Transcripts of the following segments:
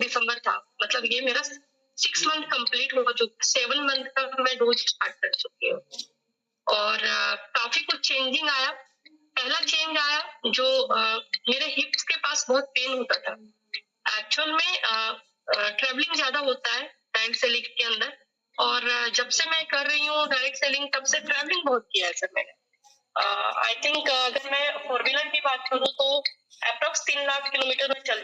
दिसंबर था, मतलब ये मेरा 6 मंथ कंप्लीट हो चुका, 7 मंथ का मैं डोज स्टार्ट कर चुकी हूँ और काफी कुछ चेंजिंग आया। पहला चेंज आया जो मेरे हिप्स के पास बहुत पेन होता था। एक्चुअल में ट्रेवलिंग ज्यादा होता है डायरेक्ट सेलिंग के अंदर और जब से मैं कर रही हूँ डायरेक्ट सेलिंग तब से ट्रेवलिंग बहुत किया है सर मैंने। आई थिंक अगर मैं 4 व्हीलर की बात करूँ तो अप्रोक्स 3 लाख किलोमीटर में चल,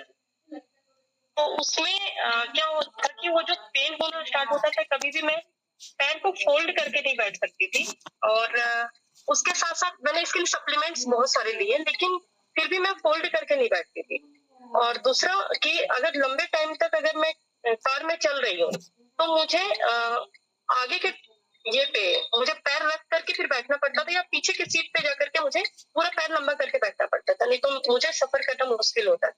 तो उसमें क्या होता था कि वो जो पेन होना स्टार्ट होता था, कभी भी मैं पैर को फोल्ड करके नहीं बैठ सकती थी और उसके साथ साथ मैंने इसके लिए सप्लीमेंट्स बहुत सारे लिए, लेकिन फिर भी मैं फोल्ड करके नहीं बैठती थी। और दूसरा कि अगर लंबे टाइम तक अगर मैं कार में चल रही हूँ तो मुझे आगे के ये पे मुझे पैर रख करके फिर बैठना पड़ता था या पीछे की सीट पे जाकर के मुझे पूरा पैर लंबा करके बैठना पड़ता था, नहीं तो मुझे सफर करना मुश्किल होता था।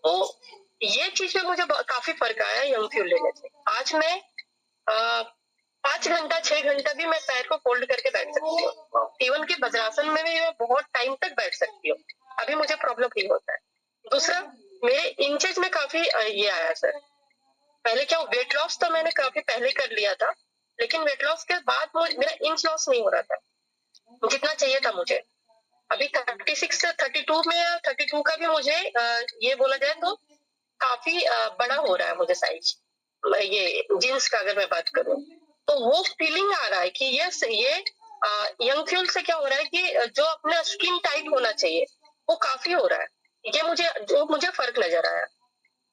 तो ये चीज में मुझे काफी फर्क आया यंग फ्यूल लेने से। आज मैं 5 घंटा 6 घंटा भी मैं पैर को फोल्ड करके बैठ सकती हूँ, इवन की वज्रासन में भी मैं बहुत टाइम तक बैठ सकती हूँ, अभी मुझे प्रॉब्लम नहीं होता है। दूसरा, मेरे इंचेज में काफी ये आया सर। पहले क्या वेट लॉस तो मैंने काफी पहले कर लिया था, लेकिन वेट लॉस के बाद मेरा इंच लॉस नहीं हो रहा था जितना चाहिए था मुझे। अभी 36 से 32 में, 32 का भी मुझे ये बोला जाए तो काफी बड़ा हो रहा है मुझे साइज, ये जीन्स का अगर मैं बात करूं तो वो फीलिंग आ रहा है कि ये यंग फ्यूल से क्या हो रहा है कि जो अपना स्किन टाइट होना चाहिए वो काफी हो रहा है, ये मुझे फर्क नजर आया।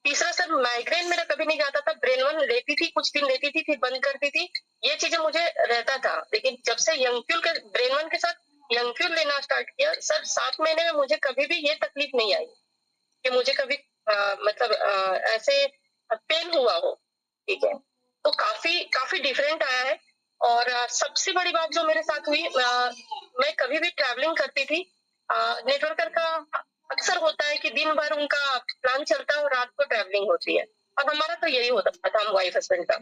तीसरा सर, माइग्रेन मेरा कभी नहीं जाता था, ब्रेन वन लेती थी, कुछ दिन लेती थी फिर बंद करती थी, ये चीजें मुझे रहता था। लेकिन जब से यंग फ्यूल के ब्रेन वन के साथ यंग फ्यूल लेना स्टार्ट किया सर, 7 महीने में मुझे कभी भी ये तकलीफ नहीं आई कि मुझे कभी मतलब ऐसे पेन हुआ हो। ठीक है, तो काफी काफी डिफरेंट आया है। और सबसे बड़ी बात जो मेरे साथ हुई, मैं कभी भी ट्रैवलिंग करती थी, नेटवर्कर का अक्सर होता है कि दिन भर उनका प्लान चलता है और रात को ट्रैवलिंग होती है, और हमारा तो यही होता था, हम वाइफ हस्बैंड का।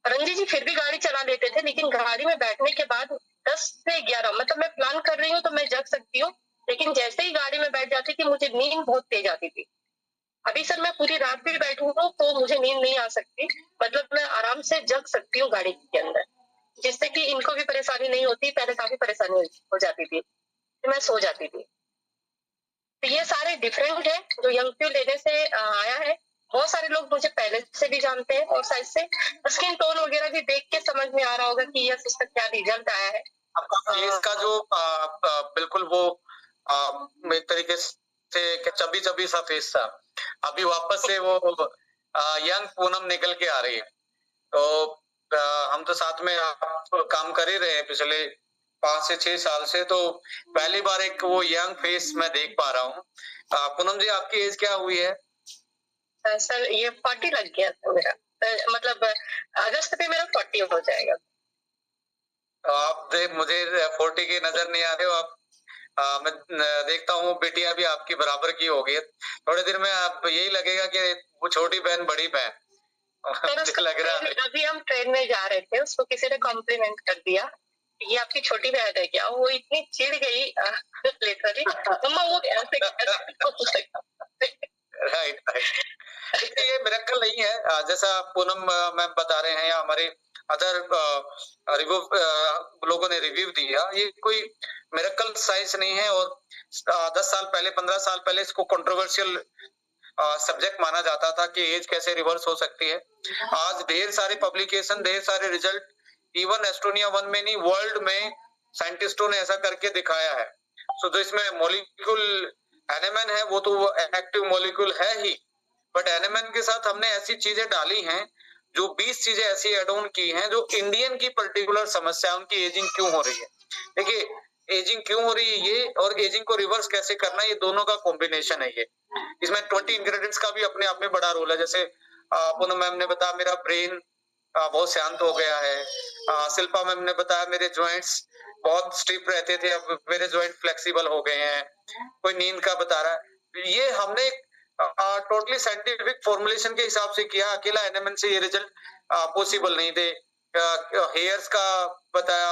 रंजी जी फिर भी गाड़ी चला लेते थे, लेकिन गाड़ी में बैठने के बाद 10 से 11, मतलब मैं प्लान कर रही हूँ तो मैं जग सकती हूँ, लेकिन जैसे ही गाड़ी में बैठ जाती थी मुझे नींद बहुत तेज आती थी। अभी सर मैं पूरी रात भी बैठूंगा तो मुझे नींद नहीं आ सकती, मतलब मैं आराम से जग सकती हूँ गाड़ी के अंदर, जिससे कि इनको भी परेशानी नहीं होती। पहले काफी परेशानी हो जाती थी, तो मैं सो जाती थी। तो ये सारे डिफरेंट है जो यंग फ्यूल लेने से आया है। बहुत सारे लोग मुझे पहले से भी जानते हैं और शायद से स्किन टोन वगैरह भी देख के समझ में आ रहा होगा कि यस इसका क्या रिजल्ट आया है। आपका फेस का जो बिल्कुल वो एक तरीके से चबी सा फेस था, अभी वापस से वो यंग पूनम निकल के आ रही है। तो हम तो साथ में काम कर ही रहे हैं पिछले 5 से 6 साल से, तो पहली बार एक वो यंग फेस मैं देख पा रहा हूँ। पूनम जी, आपकी एज क्या हुई है? सर ये 40 लग गया था मेरा, मतलब अगस्त पे मेरा 40 हो जाएगा। आप मुझे 40 की नजर नहीं आ रहे हो आप। मैं देखता हूँ बिटिया भी आपकी बराबर की होगी। थोड़े देर में आप यही लगेगा कि वो छोटी बहन बड़ी बहन मुझे लग रहा है। अभी हम ट्रेन में जा रहे थे, उसको किसी ने कॉम्प्लीमेंट कर दिया, ये आपकी छोटी बहन है क्या? वो इतनी चिढ़ गई लिटरली, मम्मा वो ऐसे राइट राइट। देखिए ये मिरेकल नहीं है, जैसा पूनम मैम बता रहे हैं या हमारे अदर रिव्यू लोगों ने रिव्यू दिया, ये कोई मिरेकल साइंस नहीं है। और 10 साल पहले 15 साल पहले इसको कंट्रोवर्शियल सब्जेक्ट माना जाता था कि एज कैसे रिवर्स हो सकती है। आज ढेर सारे पब्लिकेशन, ढेर सारे रिजल्ट, इवन एस्टोनिया 1 में नहीं वर्ल्ड में साइंटिस्टों ने ऐसा करके दिखाया है। सो जो इसमें मॉलिक्यूल एनएमएन है वो तो एक्टिव मॉलिक्यूल है ही, बट एनएमएन के साथ हमने ऐसी चीजें डाली हैं जो 20 चीजें ऐसी एड ऑन की हैं जो इंडियन की पर्टिकुलर समस्या, उनकी एजिंग क्यों हो रही है। देखिए एजिंग क्यों हो रही है ये, और एजिंग को रिवर्स कैसे करना, ये दोनों का कॉम्बिनेशन है ये। इसमें 20 इंग्रेडिएंट्स का भी अपने आप में बड़ा रोल है। जैसे पूनम मैम ने बताया मेरा ब्रेन बहुत शांत हो गया है, शिल्पा मैम ने बताया मेरे जॉइंट्स बहुत स्टिफ रहते थे, अब मेरे जॉइंट फ्लेक्सिबल हो गए हैं। कोई नींद का बता रहा है, ये हमने टोटली साइंटिफिक फॉर्मुलेशन के हिसाब से किया, अकेला एनएमएन से ये रिजल्ट पॉसिबल नहीं थे। हेयर्स का बताया,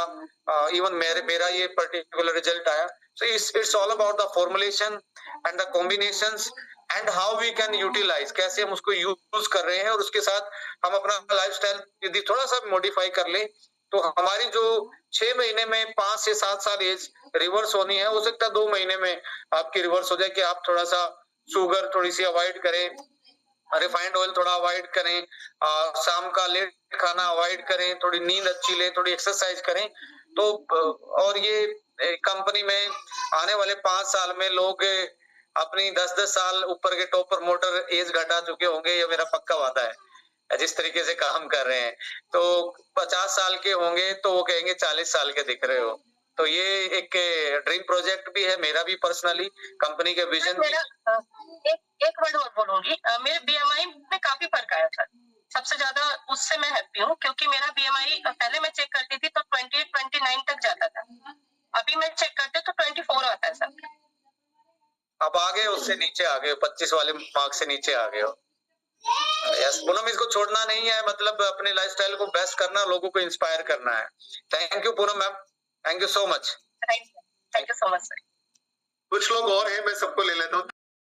इवन मेरा ये पर्टिकुलर रिजल्ट आया। So it's all about the formulation and the combinations and how we can utilise, कैसे हम उसको यूज कर रहे हैं, और उसके साथ हम अपना लाइफस्टाइल यदि थोड़ा सा मॉडिफाई कर ले तो हमारी जो 6 महीने में 5 से 7 साल एज रिवर्स होनी है, हो सकता है 2 महीने में आपकी रिवर्स हो जाए कि आप थोड़ा सा शुगर थोड़ी सी अवॉइड करें, रिफाइंड ऑयल थोड़ा अवॉइड करें, शाम का लेट खाना अवॉइड करें, थोड़ी नींद अच्छी लें, थोड़ी एक्सरसाइज करें। तो और ये कंपनी में आने वाले 5 साल में लोग अपनी 10-10 साल ऊपर के टॉप प्रमोटर एज घटा चुके होंगे, ये मेरा पक्का वादा है। जिस तरीके से काम कर रहे हैं, तो 50 साल के होंगे तो वो कहेंगे 40 साल के दिख रहे हो। तो ये एक ड्रीम प्रोजेक्ट भी है मेरा भी पर्सनली, कंपनी के विजन भी। एक वर्ड और बोलूंगी, मेरे बीएमआई में काफी फर्क आया था। सबसे ज्यादा उससे मैं हैप्पी हूँ, क्योंकि मेरा बीएमआई पहले मैं चेक करती थी तो 28-29 तक जाता था, अभी मैं चेक करते तो 24 आता है सर। अब आ गए, उससे नीचे आ गए, 25 वाले मार्क से नीचे आ गए हो। यस पूनम, इसको छोड़ना नहीं है, मतलब अपने लाइफस्टाइल को बेस्ट करना, लोगों को इंस्पायर करना है। Thank you Poonam ma'am, thank you so much. Thank you so much sir. कुछ लोग और हैं, मैं सबको ले लेता हूँ।